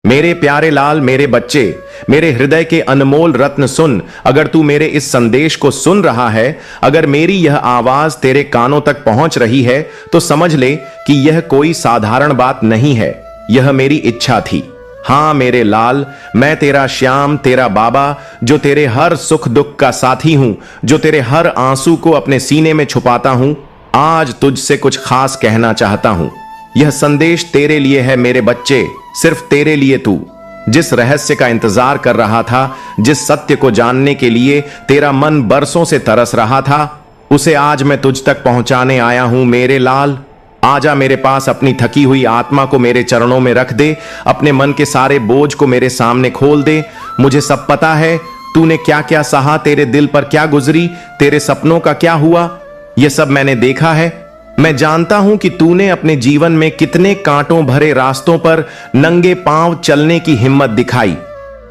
मेरे प्यारे लाल, मेरे बच्चे, मेरे हृदय के अनमोल रत्न सुन। अगर तू मेरे इस संदेश को सुन रहा है, अगर मेरी यह आवाज तेरे कानों तक पहुंच रही है, तो समझ ले कि यह कोई साधारण बात नहीं है। यह मेरी इच्छा थी। हाँ मेरे लाल, मैं तेरा श्याम, तेरा बाबा, जो तेरे हर सुख दुख का साथी हूं, जो तेरे हर आंसू को अपने सीने में छुपाता हूं, आज तुझसे कुछ खास कहना चाहता हूं। यह संदेश तेरे लिए है मेरे बच्चे, सिर्फ तेरे लिए। तू जिस रहस्य का इंतजार कर रहा था, जिस सत्य को जानने के लिए तेरा मन बरसों से तरस रहा था, उसे आज मैं तुझ तक पहुंचाने आया हूं मेरे लाल। आजा मेरे पास, अपनी थकी हुई आत्मा को मेरे चरणों में रख दे, अपने मन के सारे बोझ को मेरे सामने खोल दे। मुझे सब पता है, तूने क्या क्या सहा, तेरे दिल पर क्या गुजरी, तेरे सपनों का क्या हुआ, यह सब मैंने देखा है। मैं जानता हूं कि तूने अपने जीवन में कितने कांटों भरे रास्तों पर नंगे पांव चलने की हिम्मत दिखाई।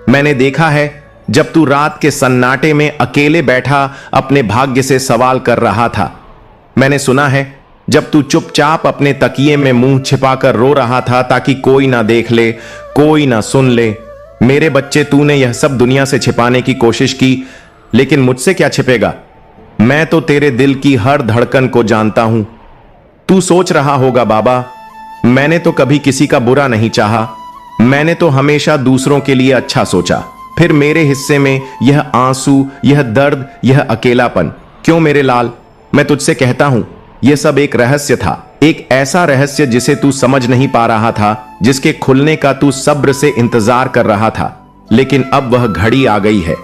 मैंने देखा है जब तू रात के सन्नाटे में अकेले बैठा अपने भाग्य से सवाल कर रहा था। मैंने सुना है जब तू चुपचाप अपने तकिए में मुंह छिपाकर रो रहा था ताकि कोई ना देख ले, कोई ना सुन ले। मेरे बच्चे, तूने यह सब दुनिया से छिपाने की कोशिश की, लेकिन मुझसे क्या छिपेगा? मैं तो तेरे दिल की हर धड़कन को जानता हूं। तू सोच रहा होगा, बाबा, मैंने तो कभी किसी का बुरा नहीं चाहा, मैंने तो हमेशा दूसरों के लिए अच्छा सोचा, फिर मेरे हिस्से में यह आंसू, यह दर्द, यह अकेलापन क्यों? मेरे लाल, मैं तुझसे कहता हूं, यह सब एक रहस्य था, एक ऐसा रहस्य जिसे तू समझ नहीं पा रहा था, जिसके खुलने का तू सब्र से इंतजार कर रहा था। लेकिन अब वह घड़ी आ गई है।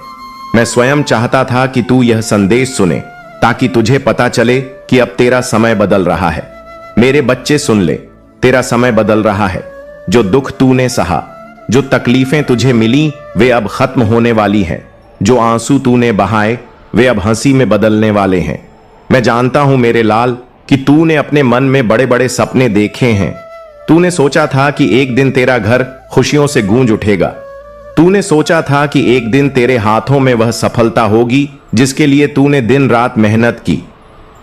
मैं स्वयं चाहता था कि तू यह संदेश सुने, ताकि तुझे पता चले कि अब तेरा समय बदल रहा है। मेरे बच्चे सुन ले, तेरा समय बदल रहा है। जो दुख तूने सहा, जो तकलीफें तुझे मिली, वे अब खत्म होने वाली हैं। जो आंसू तूने बहाए, वे अब हंसी में बदलने वाले हैं। मैं जानता हूं मेरे लाल कि तूने अपने मन में बड़े बड़े सपने देखे हैं। तूने सोचा था कि एक दिन तेरा घर खुशियों से गूंज उठेगा। तूने सोचा था कि एक दिन तेरे हाथों में वह सफलता होगी जिसके लिए तूने दिन रात मेहनत की।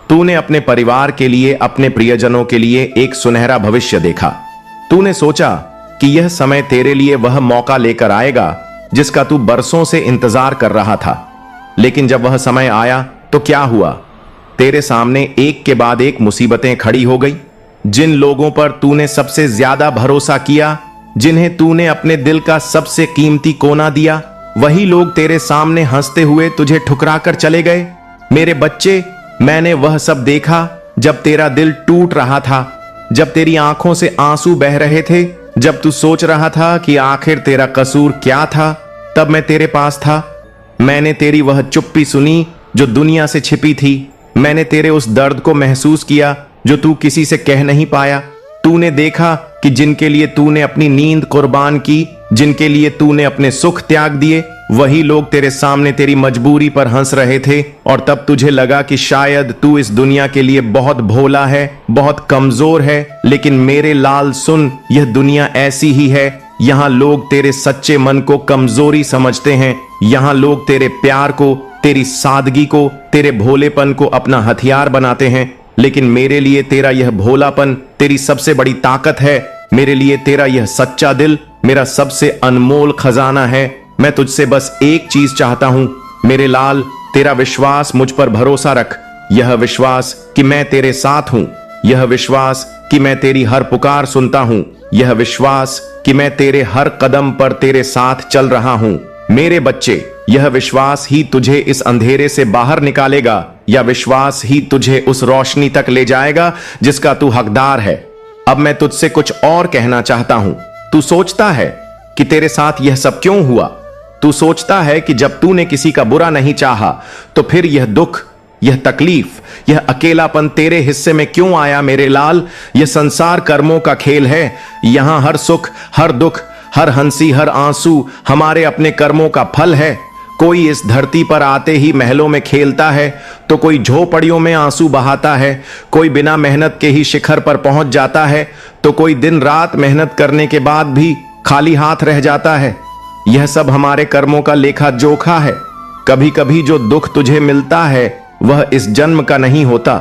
तूने अपने परिवार के लिए, अपने प्रियजनों के लिए एक सुनहरा भविष्य देखा। तूने सोचा कि यह समय तेरे लिए वह मौका लेकर आएगा जिसका तू बरसों से इंतजार कर रहा था। लेकिन जब वह समय आया तो क्या हुआ? तेरे सामने एक के बाद एक मुसीबतें खड़ी हो गई। जिन लोगों पर तूने सबसे ज्यादा भरोसा किया, जिन्हें तूने अपने दिल का सबसे कीमती कोना दिया, वही लोग तेरे सामने हंसते हुए तुझे ठुकरा कर चले गए। मेरे बच्चे, मैंने वह सब देखा जब तेरा दिल टूट रहा था, जब तेरी आंखों से आंसू बह रहे थे, जब तू सोच रहा था कि आखिर तेरा कसूर क्या था। तब मैं तेरे पास था। मैंने तेरी वह चुप्पी सुनी जो दुनिया से छिपी थी। मैंने तेरे उस दर्द को महसूस किया जो तू किसी से कह नहीं पाया। तूने देखा कि जिनके लिए तूने अपनी नींद कुर्बान की, जिनके लिए तूने अपने सुख त्याग दिए, वही लोग तेरे सामने तेरी मजबूरी पर हंस रहे थे। और तब तुझे लगा कि शायद तू इस दुनिया के लिए बहुत भोला है, बहुत कमजोर है। लेकिन मेरे लाल सुन, यह दुनिया ऐसी ही है। यहाँ लोग तेरे सच्चे मन को कमजोरी समझते हैं। यहाँ लोग तेरे प्यार को, तेरी सादगी को, तेरे भोलेपन को अपना हथियार बनाते हैं। लेकिन मेरे लिए तेरा यह भोलापन तेरी सबसे बड़ी ताकत है। मेरे लिए तेरा यह सच्चा दिल मेरा सबसे अनमोल खजाना है। मैं तुझसे बस एक चीज चाहता हूं मेरे लाल, तेरा विश्वास, मुझ पर भरोसा रख। यह विश्वास कि मैं तेरे साथ हूं, यह विश्वास कि मैं तेरी हर पुकार सुनता हूं, यह विश्वास कि मैं तेरे हर कदम पर तेरे साथ चल रहा हूं। मेरे बच्चे, यह विश्वास ही तुझे इस अंधेरे से बाहर निकालेगा, या विश्वास ही तुझे उस रोशनी तक ले जाएगा जिसका तू हकदार है। अब मैं तुझसे कुछ और कहना चाहता हूं। तू सोचता है कि तेरे साथ यह सब क्यों हुआ? तू सोचता है कि जब तूने किसी का बुरा नहीं चाहा तो फिर यह दुख, यह तकलीफ, यह अकेलापन तेरे हिस्से में क्यों आया? मेरे लाल, यह संसार कर्मों का खेल है। यहां हर सुख, हर दुख, हर हंसी, हर आंसू हमारे अपने कर्मों का फल है। कोई इस धरती पर आते ही महलों में खेलता है, तो कोई झोपड़ियों में आंसू बहाता है। कोई बिना मेहनत के ही शिखर पर पहुंच जाता है, तो कोई दिन रात मेहनत करने के बाद भी खाली हाथ रह जाता है। यह सब हमारे कर्मों का लेखा जोखा है। कभी कभी जो दुख तुझे मिलता है वह इस जन्म का नहीं होता,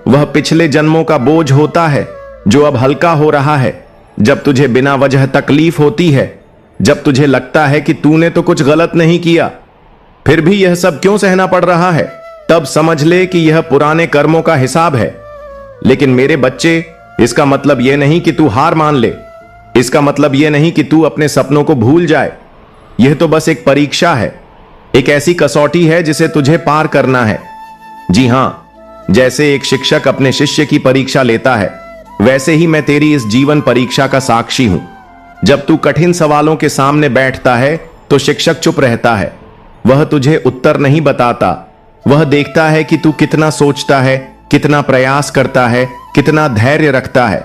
वह पिछले जन्मों का बोझ होता है जो अब हल्का हो रहा है। जब तुझे बिना वजह तकलीफ होती है, जब तुझे लगता है कि तूने तो कुछ गलत नहीं किया, फिर भी यह सब क्यों सहना पड़ रहा है, तब समझ ले कि यह पुराने कर्मों का हिसाब है। लेकिन मेरे बच्चे, इसका मतलब यह नहीं कि तू हार मान ले। इसका मतलब यह नहीं कि तू अपने सपनों को भूल जाए। यह तो बस एक परीक्षा है, एक ऐसी कसौटी है जिसे तुझे पार करना है। जी हां, जैसे एक शिक्षक अपने शिष्य की परीक्षा लेता है, वैसे ही मैं तेरी इस जीवन परीक्षा का साक्षी हूं। जब तू कठिन सवालों के सामने बैठता है तो शिक्षक चुप रहता है। वह तुझे उत्तर नहीं बताता, वह देखता है कि तू कितना सोचता है, कितना प्रयास करता है, कितना धैर्य रखता है।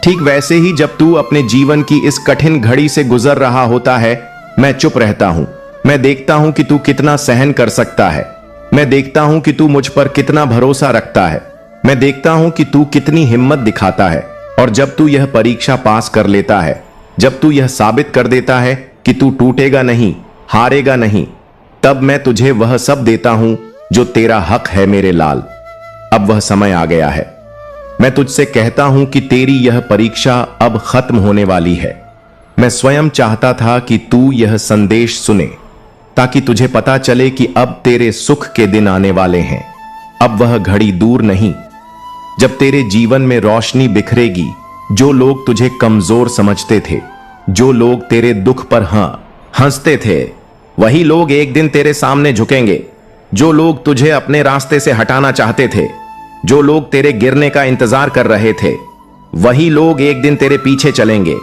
ठीक वैसे ही जब तू अपने जीवन की इस कठिन घड़ी से गुजर रहा होता है, मैं चुप रहता हूं। मैं देखता हूं कि तू कितना सहन कर सकता है। मैं देखता हूं कि तू मुझ पर कितना भरोसा रखता है। मैं देखता हूं कि तू कितनी हिम्मत दिखाता है। और जब तू यह परीक्षा पास कर लेता है, जब तू यह साबित कर देता है कि तू टूटेगा नहीं, हारेगा नहीं, तब मैं तुझे वह सब देता हूं जो तेरा हक है मेरे लाल। अब वह समय आ गया है। मैं तुझसे कहता हूं कि तेरी यह परीक्षा अब खत्म होने वाली है। मैं स्वयं चाहता था कि तू यह संदेश सुने, ताकि तुझे पता चले कि अब तेरे सुख के दिन आने वाले हैं। अब वह घड़ी दूर नहीं जब तेरे जीवन में रोशनी बिखरेगी। जो लोग तुझे कमजोर समझते थे, जो लोग तेरे दुख पर हंसते थे, वही लोग एक दिन तेरे सामने झुकेंगे। जो लोग तुझे अपने रास्ते से हटाना चाहते थे, जो लोग तेरे गिरने का इंतजार कर रहे थे, वही लोग एक दिन तेरे पीछे चलेंगे।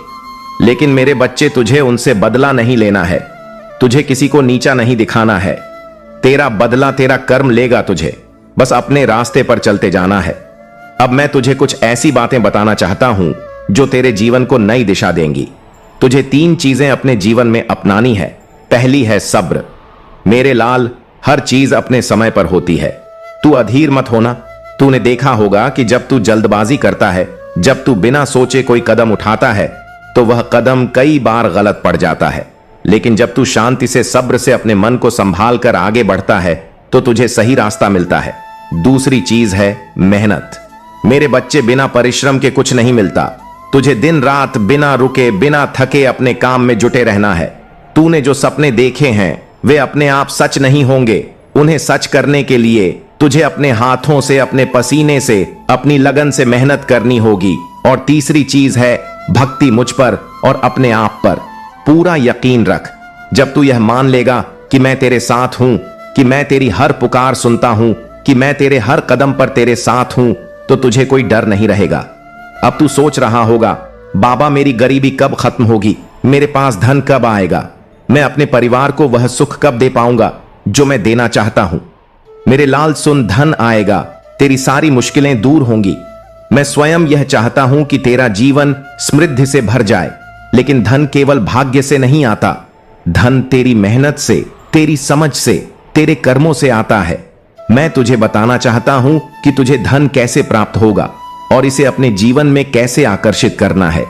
लेकिन मेरे बच्चे, तुझे उनसे बदला नहीं लेना है। तुझे किसी को नीचा नहीं दिखाना है। तेरा बदला तेरा कर्म लेगा। तुझे बस अपने रास्ते पर चलते जाना है। अब मैं तुझे कुछ ऐसी बातें बताना चाहता हूं जो तेरे जीवन को नई दिशा देंगी। तुझे 3 चीजें अपने जीवन में अपनानी है। पहली है सब्र। मेरे लाल, हर चीज अपने समय पर होती है। तू अधीर मत होना। तूने देखा होगा कि जब तू जल्दबाजी करता है, जब तू बिना सोचे कोई कदम उठाता है, तो वह कदम कई बार गलत पड़ जाता है। लेकिन जब तू शांति से, सब्र से अपने मन को संभाल कर आगे बढ़ता है, तो तुझे सही रास्ता मिलता है। दूसरी चीज है मेहनत। मेरे बच्चे, बिना परिश्रम के कुछ नहीं मिलता। तुझे दिन रात बिना रुके, बिना थके अपने काम में जुटे रहना है। तूने जो सपने देखे हैं, वे अपने आप सच नहीं होंगे। उन्हें सच करने के लिए तुझे अपने हाथों से, अपने पसीने से, अपनी लगन से मेहनत करनी होगी। और तीसरी चीज है भक्ति। मुझ पर और अपने आप पर पूरा यकीन रख। जब तू यह मान लेगा कि मैं तेरे साथ हूं, कि मैं तेरी हर पुकार सुनता हूं, कि मैं तेरे हर कदम पर तेरे साथ हूं, तो तुझे कोई डर नहीं रहेगा। अब तू सोच रहा होगा, बाबा मेरी गरीबी कब खत्म होगी, मेरे पास धन कब आएगा, मैं अपने परिवार को वह सुख कब दे पाऊंगा जो मैं देना चाहता हूं। मेरे लाल सुन, धन आएगा, तेरी सारी मुश्किलें दूर होंगी। मैं स्वयं यह चाहता हूं कि तेरा जीवन समृद्धि से भर जाए। लेकिन धन केवल भाग्य से नहीं आता। धन तेरी मेहनत से, तेरी समझ से, तेरे कर्मों से आता है। मैं तुझे बताना चाहता हूं कि तुझे धन कैसे प्राप्त होगा और इसे अपने जीवन में कैसे आकर्षित करना है।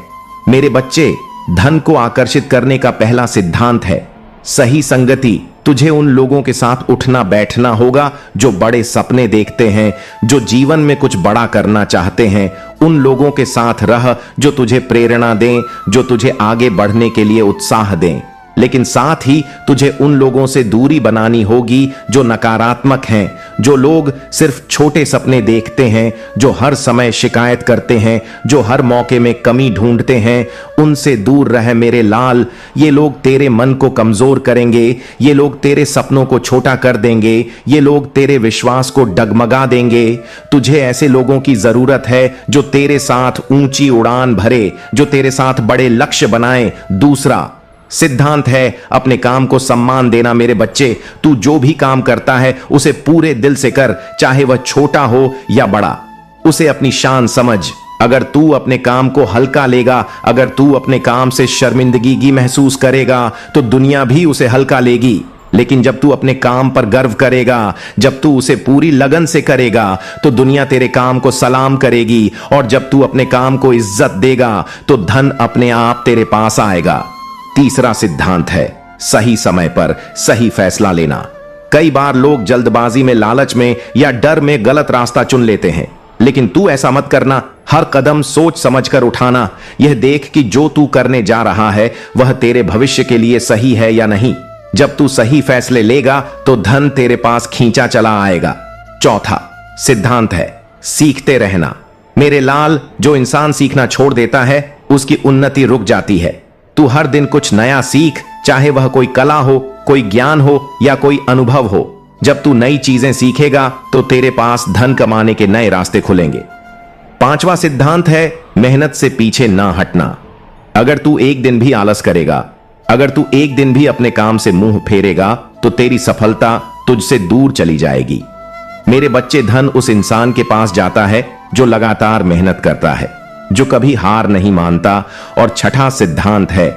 मेरे बच्चे, धन को आकर्षित करने का पहला सिद्धांत है सही संगति। तुझे उन लोगों के साथ उठना बैठना होगा जो बड़े सपने देखते हैं, जो जीवन में कुछ बड़ा करना चाहते हैं। उन लोगों के साथ रह जो तुझे प्रेरणा दें, जो तुझे आगे बढ़ने के लिए उत्साह दें। लेकिन साथ ही तुझे उन लोगों से दूरी बनानी होगी जो नकारात्मक हैं, जो लोग सिर्फ छोटे सपने देखते हैं, जो हर समय शिकायत करते हैं, जो हर मौके में कमी ढूंढते हैं। उनसे दूर रह मेरे लाल। ये लोग तेरे मन को कमजोर करेंगे, ये लोग तेरे सपनों को छोटा कर देंगे, ये लोग तेरे विश्वास को डगमगा देंगे। तुझे ऐसे लोगों की जरूरत है जो तेरे साथ ऊंची उड़ान भरे, जो तेरे साथ बड़े लक्ष्य बनाए। दूसरा सिद्धांत है अपने काम को सम्मान देना। मेरे बच्चे, तू जो भी काम करता है उसे पूरे दिल से कर, चाहे वह छोटा हो या बड़ा। उसे अपनी शान समझ। अगर तू अपने काम को हल्का लेगा, अगर तू अपने काम से शर्मिंदगी महसूस करेगा, तो दुनिया भी उसे हल्का लेगी। लेकिन जब तू अपने काम पर गर्व करेगा, जब तू उसे पूरी लगन से करेगा, तो दुनिया तेरे काम को सलाम करेगी। और जब तू अपने काम को इज्जत देगा, तो धन अपने आप तेरे पास आएगा। तीसरा सिद्धांत है सही समय पर सही फैसला लेना। कई बार लोग जल्दबाजी में, लालच में या डर में गलत रास्ता चुन लेते हैं, लेकिन तू ऐसा मत करना। हर कदम सोच समझकर उठाना, यह देख कि जो तू करने जा रहा है वह तेरे भविष्य के लिए सही है या नहीं। जब तू सही फैसले लेगा तो धन तेरे पास खींचा चला आएगा। चौथा सिद्धांत है सीखते रहना। मेरे लाल, जो इंसान सीखना छोड़ देता है उसकी उन्नति रुक जाती है। तू हर दिन कुछ नया सीख, चाहे वह कोई कला हो, कोई ज्ञान हो या कोई अनुभव हो। जब तू नई चीजें सीखेगा तो तेरे पास धन कमाने के नए रास्ते खुलेंगे। पांचवा सिद्धांत है मेहनत से पीछे ना हटना। अगर तू एक दिन भी आलस करेगा, अगर तू एक दिन भी अपने काम से मुंह फेरेगा तो तेरी सफलता तुझसे दूर चली जाएगी। मेरे बच्चे, धन उस इंसान के पास जाता है जो लगातार मेहनत करता है, जो कभी हार नहीं मानता। और छठा सिद्धांत है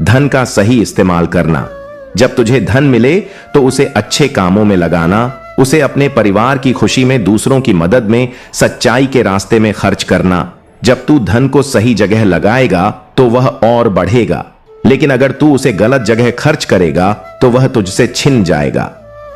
धन का सही इस्तेमाल करना। जब तुझे धन मिले तो उसे अच्छे कामों में लगाना, उसे अपने परिवार की खुशी में, दूसरों की मदद में, सच्चाई के रास्ते में खर्च करना। जब तू धन को सही जगह लगाएगा तो वह और बढ़ेगा, लेकिन अगर तू उसे गलत जगह खर्च करेगा तो वह तुझसे छिन जाएगा।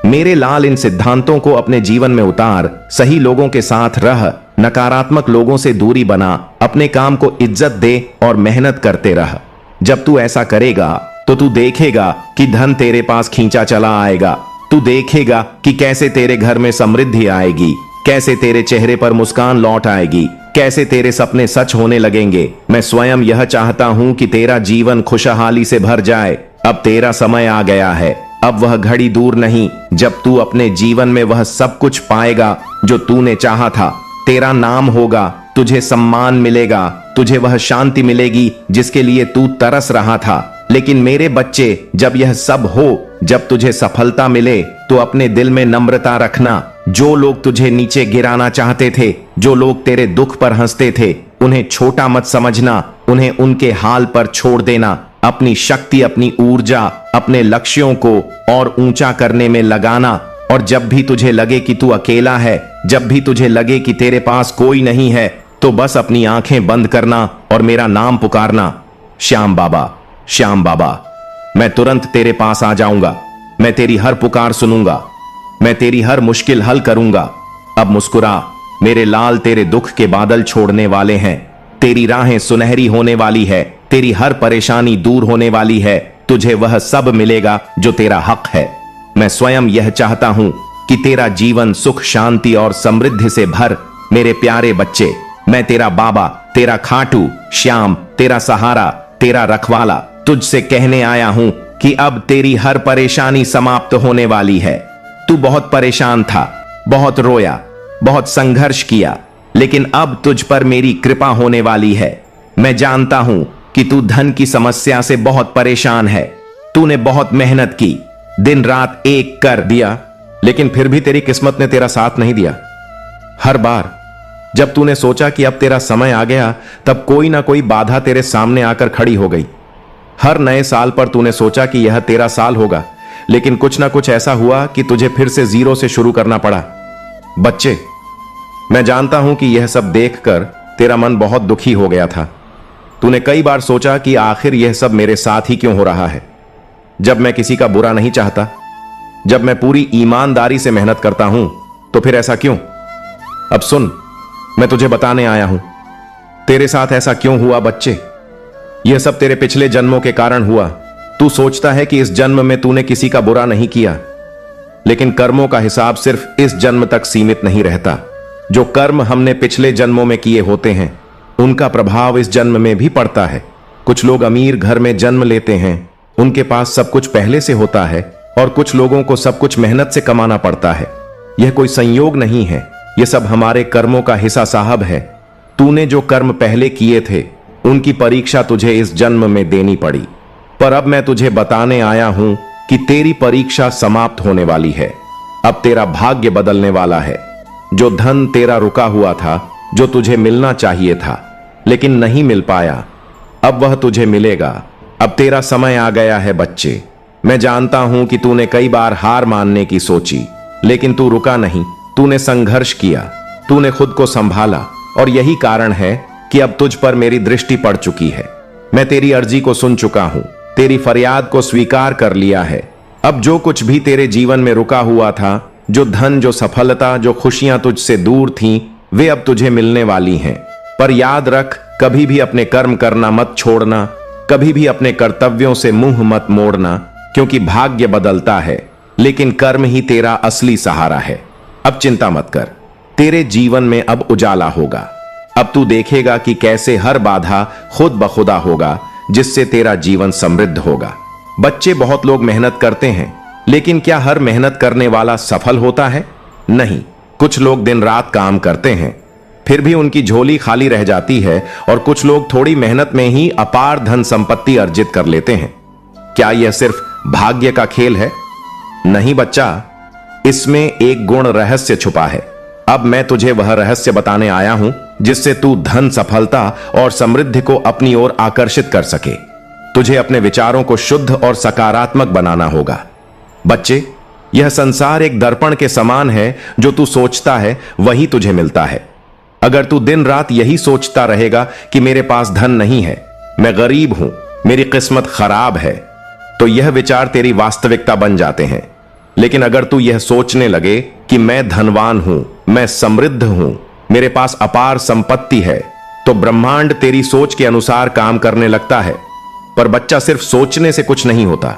मेरे लाल, इन सिद्धांतों को अपने जीवन में उतार। सही लोगों के साथ रह, नकारात्मक लोगों से दूरी बना, अपने काम को इज्जत दे और मेहनत करते रह। जब तू ऐसा करेगा तो तू देखेगा कि धन तेरे पास खींचा चला आएगा। तू देखेगा कि कैसे तेरे घर में समृद्धि आएगी, कैसे तेरे चेहरे पर मुस्कान लौट आएगी, कैसे तेरे सपने सच होने लगेंगे। मैं स्वयं यह चाहता हूं कि तेरा जीवन खुशहाली से भर जाए। अब तेरा समय आ गया है, अब वह घड़ी दूर नहीं जब तू अपने जीवन में वह सब कुछ पाएगा जो तूने चाहा था। तेरा नाम होगा, तुझे सम्मान मिलेगा, तुझे वह शांति मिलेगी जिसके लिए तू तरस रहा था। लेकिन मेरे बच्चे, जब यह सब हो, जब तुझे सफलता मिले तो अपने दिल में नम्रता रखना। जो लोग तुझे नीचे गिराना चाहते थे, जो लोग तेरे दुख पर हंसते थे, उन्हें छोटा मत समझना, उन्हें उनके हाल पर छोड़ देना। अपनी शक्ति, अपनी ऊर्जा, अपने लक्ष्यों को और ऊंचा करने में लगाना। और जब भी तुझे लगे कि तू अकेला है, जब भी तुझे लगे कि तेरे पास कोई नहीं है, तो बस अपनी आंखें बंद करना और मेरा नाम पुकारना, श्याम बाबा, श्याम बाबा। मैं तुरंत तेरे पास आ जाऊंगा, मैं तेरी हर पुकार सुनूंगा, मैं तेरी हर मुश्किल हल करूंगा। अब मुस्कुरा मेरे लाल, तेरे दुख के बादल छोड़ने वाले हैं, तेरी राहें सुनहरी होने वाली है, तेरी हर परेशानी दूर होने वाली है। तुझे वह सब मिलेगा जो तेरा हक है। मैं स्वयं यह चाहता हूं कि तेरा जीवन सुख, शांति और समृद्धि से भर। मेरे प्यारे बच्चे, मैं तेरा बाबा, तेरा खाटू श्याम, तेरा सहारा, तेरा रखवाला, तुझसे कहने आया हूं कि अब तेरी हर परेशानी समाप्त होने वाली है। तू बहुत परेशान था, बहुत रोया, बहुत संघर्ष किया, लेकिन अब तुझ पर मेरी कृपा होने वाली है। मैं जानता हूं कि तू धन की समस्या से बहुत परेशान है। तूने बहुत मेहनत की, दिन रात एक कर दिया, लेकिन फिर भी तेरी किस्मत ने तेरा साथ नहीं दिया। हर बार जब तूने सोचा कि अब तेरा समय आ गया, तब कोई ना कोई बाधा तेरे सामने आकर खड़ी हो गई। हर नए साल पर तूने सोचा कि यह तेरा साल होगा, लेकिन कुछ ना कुछ ऐसा हुआ कि तुझे फिर से जीरो से शुरू करना पड़ा। बच्चे, मैं जानता हूं कि यह सब देखकर तेरा मन बहुत दुखी हो गया था। तूने कई बार सोचा कि आखिर यह सब मेरे साथ ही क्यों हो रहा है, जब मैं किसी का बुरा नहीं चाहता, जब मैं पूरी ईमानदारी से मेहनत करता हूं, तो फिर ऐसा क्यों? अब सुन, मैं तुझे बताने आया हूं तेरे साथ ऐसा क्यों हुआ। बच्चे, यह सब तेरे पिछले जन्मों के कारण हुआ। तू सोचता है कि इस जन्म में तूने किसी का बुरा नहीं किया, लेकिन कर्मों का हिसाब सिर्फ इस जन्म तक सीमित नहीं रहता। जो कर्म हमने पिछले जन्मों में किए होते हैं, उनका प्रभाव इस जन्म में भी पड़ता है। कुछ लोग अमीर घर में जन्म लेते हैं, उनके पास सब कुछ पहले से होता है, और कुछ लोगों को सब कुछ मेहनत से कमाना पड़ता है। यह कोई संयोग नहीं है, यह सब हमारे कर्मों का हिस्सा साहब है। तूने जो कर्म पहले किए थे, उनकी परीक्षा तुझे इस जन्म में देनी पड़ी। पर अब मैं तुझे बताने आया हूं कि तेरी परीक्षा समाप्त होने वाली है। अब तेरा भाग्य बदलने वाला है। जो धन तेरा रुका हुआ था, जो तुझे मिलना चाहिए था लेकिन नहीं मिल पाया, अब वह तुझे मिलेगा। अब तेरा समय आ गया है बच्चे। मैं जानता हूं कि तूने कई बार हार मानने की सोची, लेकिन तू रुका नहीं। तूने संघर्ष किया, तूने खुद को संभाला, और यही कारण है कि अब तुझ पर मेरी दृष्टि पड़ चुकी है। मैं तेरी अर्जी को सुन चुका हूं, तेरी फरियाद को स्वीकार कर लिया है। अब जो कुछ भी तेरे जीवन में रुका हुआ था, जो धन, जो सफलता, जो खुशियां तुझसे दूर थीं, वे अब तुझे मिलने वाली हैं। पर याद रख, कभी भी अपने कर्म करना मत छोड़ना, कभी भी अपने कर्तव्यों से मुंह मत मोड़ना, क्योंकि भाग्य बदलता है लेकिन कर्म ही तेरा असली सहारा है। अब चिंता मत कर, तेरे जीवन में अब उजाला होगा। अब तू देखेगा कि कैसे हर बाधा खुद ब खुदा होगा, जिससे तेरा जीवन समृद्ध होगा। बच्चे, बहुत लोग मेहनत करते हैं, लेकिन क्या हर मेहनत करने वाला सफल होता है? नहीं। कुछ लोग दिन रात काम करते हैं, फिर भी उनकी झोली खाली रह जाती है, और कुछ लोग थोड़ी मेहनत में ही अपार धन संपत्ति अर्जित कर लेते हैं। क्या यह सिर्फ भाग्य का खेल है? नहीं बच्चा, इसमें एक गुण रहस्य छुपा है। अब मैं तुझे वह रहस्य बताने आया हूं जिससे तू धन, सफलता और समृद्धि को अपनी ओर आकर्षित कर सके। तुझे अपने विचारों को शुद्ध और सकारात्मक बनाना होगा। बच्चे, यह संसार एक दर्पण के समान है। जो तू सोचता है वही तुझे मिलता है। अगर तू दिन रात यही सोचता रहेगा कि मेरे पास धन नहीं है, मैं गरीब हूं, मेरी किस्मत खराब है, तो यह विचार तेरी वास्तविकता बन जाते हैं। लेकिन अगर तू यह सोचने लगे कि मैं धनवान हूं, मैं समृद्ध हूं, मेरे पास अपार संपत्ति है, तो ब्रह्मांड तेरी सोच के अनुसार काम करने लगता है। पर बच्चा, सिर्फ सोचने से कुछ नहीं होता,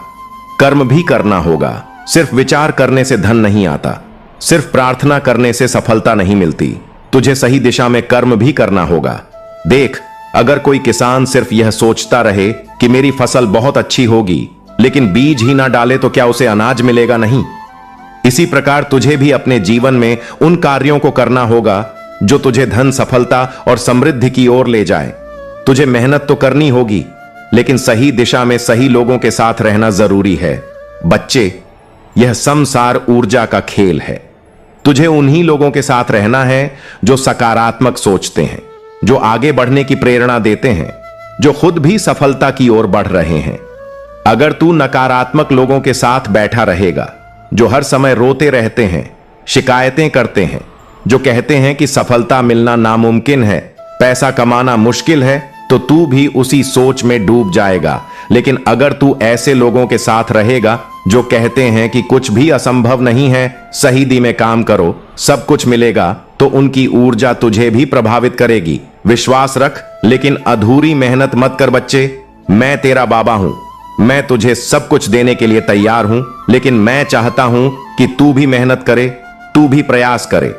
कर्म भी करना होगा। सिर्फ विचार करने से धन नहीं आता, सिर्फ प्रार्थना करने से सफलता नहीं मिलती। तुझे सही दिशा में कर्म भी करना होगा। देख, अगर कोई किसान सिर्फ यह सोचता रहे कि मेरी फसल बहुत अच्छी होगी, लेकिन बीज ही ना डाले, तो क्या उसे अनाज मिलेगा? नहीं। इसी प्रकार तुझे भी अपने जीवन में उन कार्यों को करना होगा जो तुझे धन, सफलता और समृद्धि की ओर ले जाए। तुझे मेहनत तो करनी होगी, लेकिन सही दिशा में सही लोगों के साथ रहना जरूरी है। बच्चे, यह संसार ऊर्जा का खेल है। तुझे उन्हीं लोगों के साथ रहना है जो सकारात्मक सोचते हैं, जो आगे बढ़ने की प्रेरणा देते हैं, जो खुद भी सफलता की ओर बढ़ रहे हैं। अगर तू नकारात्मक लोगों के साथ बैठा रहेगा, जो हर समय रोते रहते हैं, शिकायतें करते हैं, जो कहते हैं कि सफलता मिलना नामुमकिन है, पैसा कमाना मुश्किल है, तो तू भी उसी सोच में डूब जाएगा। लेकिन अगर तू ऐसे लोगों के साथ रहेगा जो कहते हैं कि कुछ भी असंभव नहीं है, सही दी में काम करो, सब कुछ मिलेगा, तो उनकी ऊर्जा तुझे भी प्रभावित करेगी। विश्वास रख, लेकिन अधूरी मेहनत मत कर बच्चे। मैं तेरा बाबा हूं, मैं तुझे सब कुछ देने के लिए तैयार हूं, लेकिन मैं चाहता हूं कि तू भी मेहनत करे, तू भी प्रयास करे।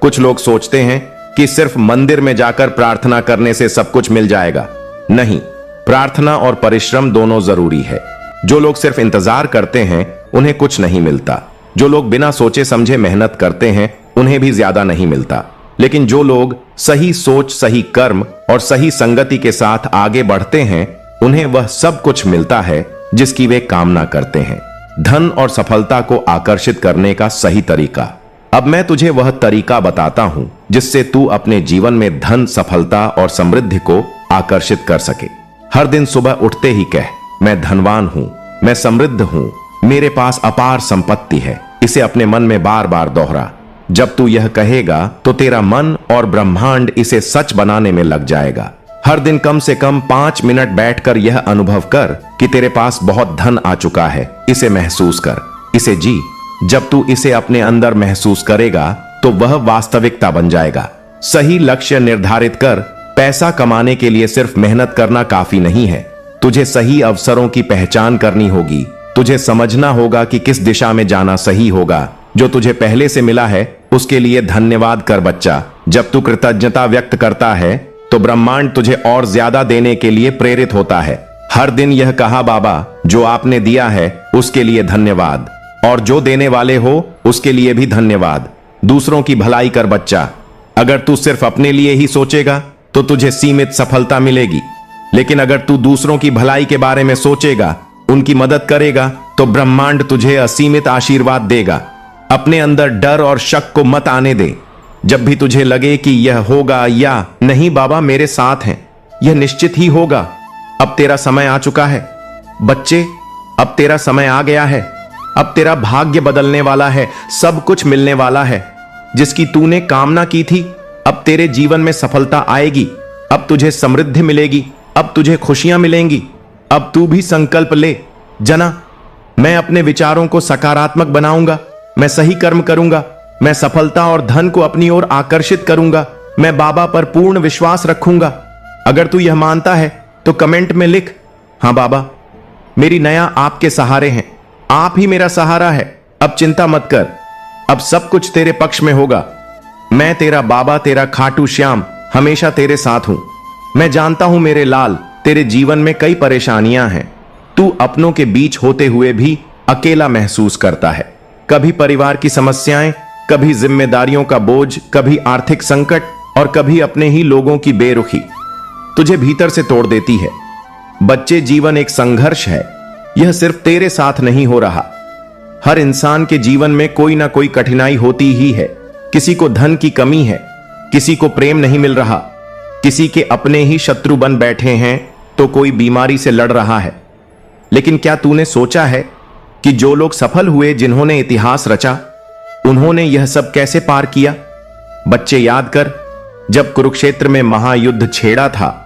कुछ लोग सोचते हैं कि सिर्फ मंदिर में जाकर प्रार्थना करने से सब कुछ मिल जाएगा। नहीं, प्रार्थना और परिश्रम दोनों जरूरी है। जो लोग सिर्फ इंतजार करते हैं, उन्हें कुछ नहीं मिलता। जो लोग बिना सोचे समझे मेहनत करते हैं, उन्हें भी ज्यादा नहीं मिलता। लेकिन जो लोग सही सोच, सही कर्म और सही संगति के साथ आगे बढ़ते हैं, उन्हें वह सब कुछ मिलता है जिसकी वे कामना करते हैं। धन और सफलता को आकर्षित करने का सही तरीका। अब मैं तुझे वह तरीका बताता हूं जिससे तू अपने जीवन में धन, सफलता और समृद्धि को आकर्षित कर सके। हर दिन सुबह उठते ही कह, मैं धनवान हूं, मैं समृद्ध हूं, मेरे पास अपार संपत्ति है। इसे अपने मन में बार बार दोहरा। जब तू यह कहेगा तो तेरा मन और ब्रह्मांड इसे सच बनाने में लग जाएगा। हर दिन कम से कम 5 मिनट बैठकर यह अनुभव कर कि तेरे पास बहुत धन आ चुका है। इसे महसूस कर, इसे जी। जब तू इसे अपने अंदर महसूस करेगा तो वह वास्तविकता बन जाएगा। सही लक्ष्य निर्धारित कर। पैसा कमाने के लिए सिर्फ मेहनत करना काफी नहीं है। तुझे सही अवसरों की पहचान करनी होगी। तुझे समझना होगा कि किस दिशा में जाना सही होगा। जो तुझे पहले से मिला है उसके लिए धन्यवाद कर बच्चा। जब तू कृतज्ञता व्यक्त करता है तो ब्रह्मांड तुझे और ज्यादा देने के लिए प्रेरित होता है। हर दिन यह कहा, बाबा, जो आपने दिया है उसके लिए धन्यवाद, और जो देने वाले हो उसके लिए भी धन्यवाद। दूसरों की भलाई कर बच्चा। अगर तू सिर्फ अपने लिए ही सोचेगा तो तुझे सीमित सफलता मिलेगी, लेकिन अगर तू दूसरों की भलाई के बारे में सोचेगा, उनकी मदद करेगा, तो ब्रह्मांड तुझे असीमित आशीर्वाद देगा। अपने अंदर डर और शक को मत आने दे। जब भी तुझे लगे कि यह होगा या नहीं, बाबा मेरे साथ हैं, यह निश्चित ही होगा। अब तेरा समय आ चुका है बच्चे, अब तेरा समय आ गया है। अब तेरा भाग्य बदलने वाला है, सब कुछ मिलने वाला है जिसकी तूने कामना की थी। अब तेरे जीवन में सफलता आएगी, अब तुझे समृद्धि मिलेगी, अब तुझे खुशियां मिलेंगी। अब तू भी संकल्प ले, जना, मैं अपने विचारों को सकारात्मक बनाऊंगा, मैं सही कर्म करूंगा, मैं सफलता और धन को अपनी ओर आकर्षित करूंगा। मैं बाबा पर पूर्ण विश्वास रखूंगा। अगर तू यह मानता है तो कमेंट में लिख, हाँ बाबा, मेरी नया आपके सहारे हैं, आप ही मेरा सहारा है। अब चिंता मत कर, अब सब कुछ तेरे पक्ष में होगा। मैं तेरा बाबा, तेरा खाटू श्याम हमेशा तेरे साथ हूं। मैं जानता हूं मेरे लाल, तेरे जीवन में कई परेशानियां हैं। तू अपनों के बीच होते हुए भी अकेला महसूस करता है। कभी परिवार की समस्याएं, कभी जिम्मेदारियों का बोझ, कभी आर्थिक संकट और कभी अपने ही लोगों की बेरुखी तुझे भीतर से तोड़ देती है। बच्चे, जीवन एक संघर्ष है, यह सिर्फ तेरे साथ नहीं हो रहा। हर इंसान के जीवन में कोई ना कोई कठिनाई होती ही है। किसी को धन की कमी है, किसी को प्रेम नहीं मिल रहा, किसी के अपने ही शत्रु बन बैठे हैं, तो कोई बीमारी से लड़ रहा है। लेकिन क्या तूने सोचा है कि जो लोग सफल हुए, जिन्होंने इतिहास रचा, उन्होंने यह सब कैसे पार किया? बच्चे, याद कर, जब कुरुक्षेत्र में महायुद्ध छेड़ा था,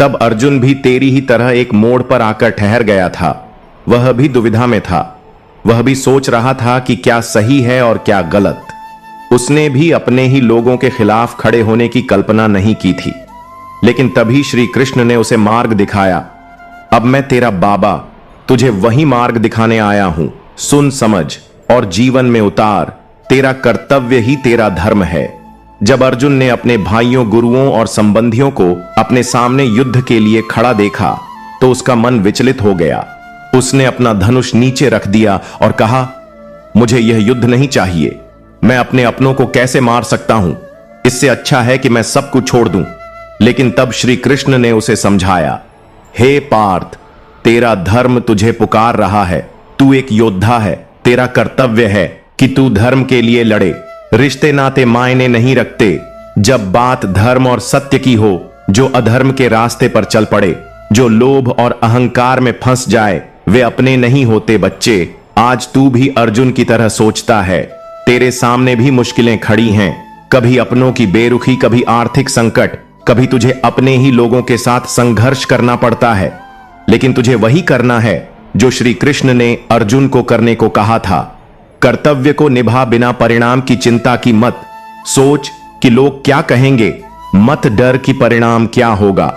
तब अर्जुन भी तेरी ही तरह एक मोड़ पर आकर ठहर गया था। वह भी दुविधा में था, वह भी सोच रहा था कि क्या सही है और क्या गलत। उसने भी अपने ही लोगों के खिलाफ खड़े होने की कल्पना नहीं की थी, लेकिन तभी श्री कृष्ण ने उसे मार्ग दिखाया। अब मैं तेरा बाबा तुझे वही मार्ग दिखाने आया हूं, सुन, समझ और जीवन में उतार। तेरा कर्तव्य ही तेरा धर्म है। जब अर्जुन ने अपने भाइयों, गुरुओं और संबंधियों को अपने सामने युद्ध के लिए खड़ा देखा, तो उसका मन विचलित हो गया। उसने अपना धनुष नीचे रख दिया और कहा, मुझे यह युद्ध नहीं चाहिए। मैं अपने अपनों को कैसे मार सकता हूं? इससे अच्छा है कि मैं सब कुछ छोड़ दूं। लेकिन तब श्री कृष्ण ने उसे समझाया, हे पार्थ, तेरा धर्म तुझे पुकार रहा है। तू एक योद्धा है, तेरा कर्तव्य है कि तू धर्म के लिए लड़े। रिश्ते नाते मायने नहीं रखते जब बात धर्म और सत्य की हो। जो अधर्म के रास्ते पर चल पड़े, जो लोभ और अहंकार में फंस जाए, वे अपने नहीं होते। बच्चे, आज तू भी अर्जुन की तरह सोचता है। तेरे सामने भी मुश्किलें खड़ी हैं, कभी अपनों की बेरुखी, कभी आर्थिक संकट, कभी तुझे अपने ही लोगों के साथ संघर्ष करना पड़ता है। लेकिन तुझे वही करना है जो श्री कृष्ण ने अर्जुन को करने को कहा था। कर्तव्य को निभा, बिना परिणाम की चिंता की मत सोच कि लोग क्या कहेंगे, मत डर कि परिणाम क्या होगा।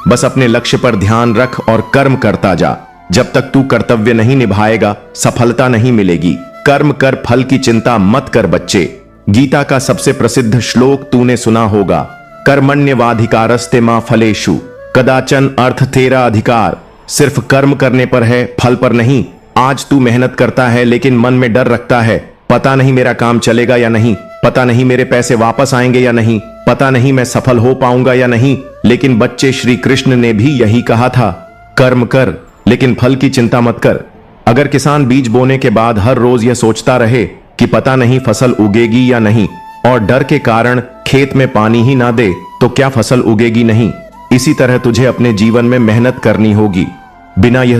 बस अपने लक्ष्य पर ध्यान रख और कर्म करता जा। जब तक तू कर्तव्य नहीं निभाएगा, सफलता नहीं मिलेगी। कर्म कर, फल की चिंता मत कर। बच्चे, गीता का सबसे प्रसिद्ध श्लोक तूने सुना होगा, कर्मण्यवाधिकारस्ते मां फलेषु कदाचन। अर्थ तेरा अधिकार सिर्फ कर्म करने पर है, फल पर नहीं। आज तू मेहनत करता है, लेकिन मन में डर रखता है, पता नहीं मेरा काम चलेगा या नहीं, पता नहीं मेरे पैसे वापस आएंगे या नहीं, पता नहीं मैं सफल हो पाऊंगा या नहीं। लेकिन बच्चे, श्री कृष्ण ने भी यही कहा था, कर्म कर लेकिन फल की चिंता मत कर। अगर किसान बीज बोने के बाद हर रोज यह सोचता रहे कि पता नहीं फसल उगेगी या नहीं, और डर के कारण खेत में पानी ही ना दे, तो क्या फसल उगेगी नहीं। इसी तरह तुझे अपने जीवन में मेहनत करनी होगी, बिना यह